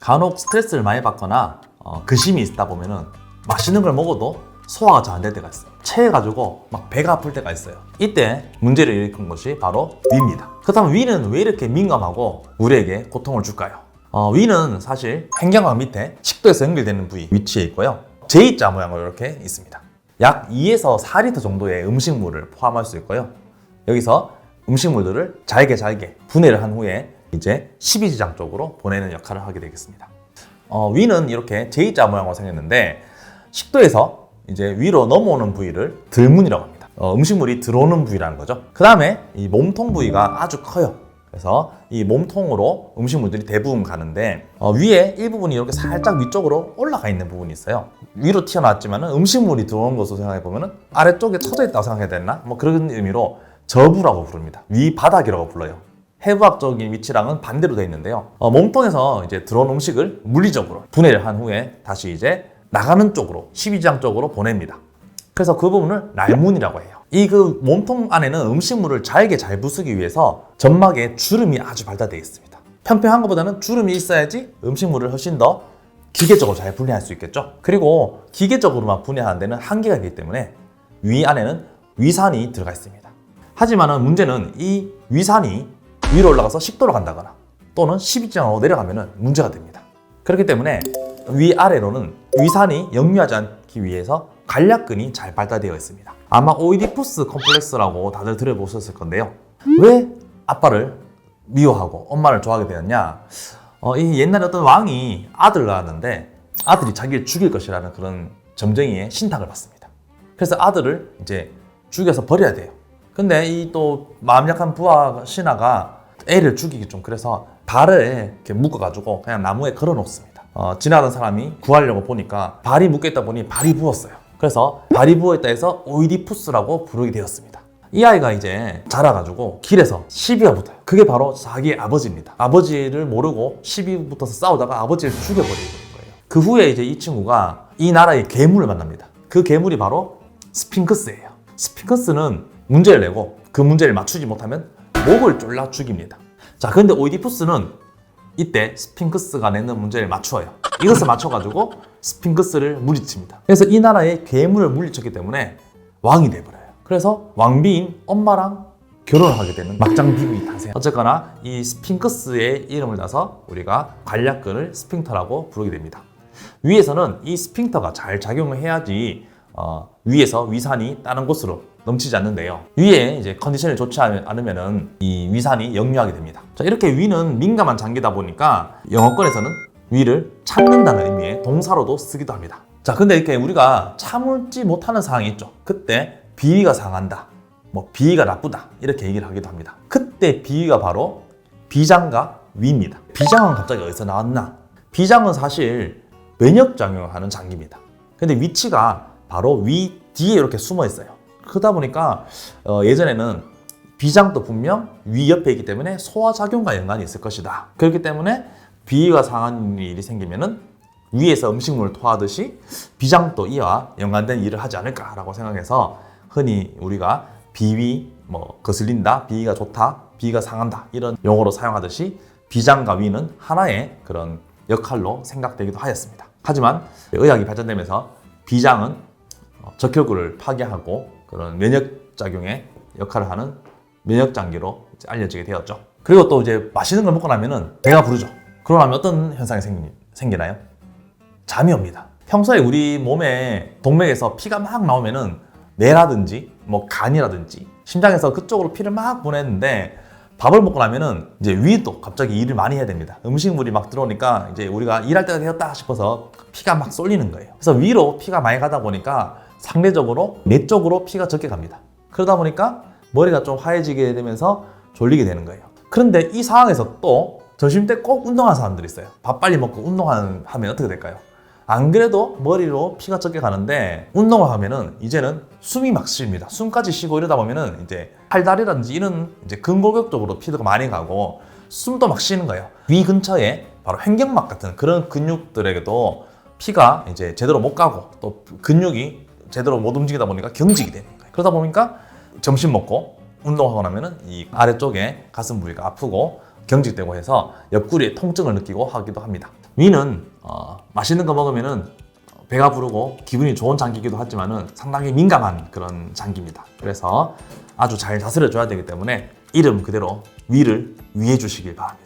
간혹 스트레스를 많이 받거나 근심이 있다 보면은 맛있는 걸 먹어도 소화가 잘 안 될 때가 있어요. 체해가지고 막 배가 아플 때가 있어요. 이때 문제를 일으킨 것이 바로 위입니다. 그렇다면 위는 왜 이렇게 민감하고 우리에게 고통을 줄까요? 위는 사실 횡격막 밑에 식도에서 연결되는 부위 위치에 있고요. J자 모양으로 이렇게 있습니다. 약 2에서 4리터 정도의 음식물을 포함할 수 있고요. 여기서 음식물들을 잘게 분해를 한 후에 이제 십이지장 쪽으로 보내는 역할을 하게 되겠습니다. 위는 이렇게 J자 모양으로 생겼는데 식도에서 이제 위로 넘어오는 부위를 들문이라고 합니다. 음식물이 들어오는 부위라는 거죠. 그 다음에 이 몸통 부위가 아주 커요. 그래서 이 몸통으로 음식물들이 대부분 가는데 위에 일부분이 이렇게 살짝 위쪽으로 올라가 있는 부분이 있어요. 위로 튀어나왔지만 음식물이 들어오는 것으로 생각해보면 아래쪽에 쳐져 있다고 생각해야 되나? 뭐 그런 의미로 저부라고 부릅니다. 위 바닥이라고 불러요. 해부학적인 위치랑은 반대로 되어 있는데요. 몸통에서 이제 들어온 음식을 물리적으로 분해를 한 후에 다시 이제 나가는 쪽으로 십이지장 쪽으로 보냅니다. 그래서 그 부분을 날문이라고 해요. 이 그 몸통 안에는 음식물을 잘게 잘 부수기 위해서 점막에 주름이 아주 발달되어 있습니다. 평평한 것보다는 주름이 있어야지 음식물을 훨씬 더 기계적으로 잘 분해할 수 있겠죠. 그리고 기계적으로만 분해하는 데는 한계가 있기 때문에 위 안에는 위산이 들어가 있습니다. 하지만 문제는 이 위산이 위로 올라가서 식도로 간다거나 또는 십이지장으로 내려가면 문제가 됩니다. 그렇기 때문에 위아래로는 위산이 역류하지 않기 위해서 관략근이 잘 발달되어 있습니다. 아마 오이디푸스 컴플렉스라고 다들 들어보셨을 건데요. 왜 아빠를 미워하고 엄마를 좋아하게 되었냐? 이 옛날에 어떤 왕이 아들을 낳았는데 아들이 자기를 죽일 것이라는 그런 점쟁이의 신탁을 받습니다. 그래서 아들을 이제 죽여서 버려야 돼요. 근데 이 또 마음 약한 부하 신하가 애를 죽이기 좀 그래서 발을 이렇게 묶어가지고 그냥 나무에 걸어 놓습니다. 지나가던 사람이 구하려고 보니까 발이 묶여있다 보니 발이 부었어요. 그래서 발이 부어있다 해서 오이디푸스라고 부르게 되었습니다. 이 아이가 이제 자라가지고 길에서 시비가 붙어요. 그게 바로 자기의 아버지입니다. 아버지를 모르고 시비 붙어서 싸우다가 아버지를 죽여버리는 거예요. 그 후에 이제 이 친구가 이 나라의 괴물을 만납니다. 그 괴물이 바로 스핑크스예요. 스핑크스는 문제를 내고 그 문제를 맞추지 못하면 목을 졸라 죽입니다. 자, 근데 오이디푸스는 이때 스핑크스가 내는 문제를 맞춰요. 이것을 맞춰가지고 스핑크스를 물리칩니다. 그래서 이 나라의 괴물을 물리쳤기 때문에 왕이 돼버려요. 그래서 왕비인 엄마랑 결혼을 하게 되는 막장 비극이 탄생. 어쨌거나 이 스핑크스의 이름을 따서 우리가 관략근을 스핑터라고 부르게 됩니다. 위에서는 이 스핑터가 잘 작용을 해야지 위에서 위산이 다른 곳으로 넘치지 않는데요. 위에 이제 컨디션이 좋지 않으면은 이 위산이 역류하게 됩니다. 자, 이렇게 위는 민감한 장기다 보니까 영어권에서는 위를 참는다는 의미의 동사로도 쓰기도 합니다. 자, 근데 이렇게 우리가 참을지 못하는 상황이 있죠. 그때 비위가 상한다, 뭐 비위가 나쁘다 이렇게 얘기를 하기도 합니다. 그때 비위가 바로 비장과 위입니다. 비장은 갑자기 어디서 나왔나? 비장은 사실 면역작용을 하는 장기입니다. 근데 위치가 바로 위 뒤에 이렇게 숨어 있어요. 그러다 보니까 예전에는 비장도 분명 위 옆에 있기 때문에 소화작용과 연관이 있을 것이다. 그렇기 때문에 비위가 상한 일이 생기면은 위에서 음식물을 토하듯이 비장도 이와 연관된 일을 하지 않을까라고 생각해서 흔히 우리가 비위, 뭐 거슬린다, 비위가 좋다, 비위가 상한다 이런 용어로 사용하듯이 비장과 위는 하나의 그런 역할로 생각되기도 하였습니다. 하지만 의학이 발전되면서 비장은 적혈구를 파괴하고 그런 면역작용에 역할을 하는 면역장기로 알려지게 되었죠. 그리고 또 이제 맛있는 걸 먹고 나면은 배가 부르죠. 그러고 나면 어떤 현상이 생기나요? 잠이 옵니다. 평소에 우리 몸에 동맥에서 피가 막 나오면은 뇌라든지 뭐 간이라든지 심장에서 그쪽으로 피를 막 보내는데 밥을 먹고 나면은 이제 위도 갑자기 일을 많이 해야 됩니다. 음식물이 막 들어오니까 이제 우리가 일할 때가 되었다 싶어서 피가 막 쏠리는 거예요. 그래서 위로 피가 많이 가다 보니까 상대적으로 뇌 쪽으로 피가 적게 갑니다. 그러다 보니까 머리가 좀 하얘지게 되면서 졸리게 되는 거예요. 그런데 이 상황에서 또 점심때 꼭 운동하는 사람들이 있어요. 밥 빨리 먹고 운동하면 어떻게 될까요? 안 그래도 머리로 피가 적게 가는데 운동을 하면은 이제는 숨이 막 쉽니다. 숨까지 쉬고 이러다 보면은 이제 팔다리라든지 이런 이제 근골격 쪽으로 피가 많이 가고 숨도 막 쉬는 거예요. 위 근처에 바로 횡격막 같은 그런 근육들에게도 피가 이제 제대로 못 가고 또 근육이 제대로 못 움직이다 보니까 경직이 되는 거예요. 그러다 보니까 점심 먹고 운동하고 나면은 이 아래쪽에 가슴 부위가 아프고 경직되고 해서 옆구리에 통증을 느끼고 하기도 합니다. 위는 맛있는 거 먹으면은 배가 부르고 기분이 좋은 장기이기도 하지만은 상당히 민감한 그런 장기입니다. 그래서 아주 잘 다스려 줘야 되기 때문에 이름 그대로 위를 위해 주시길 바랍니다.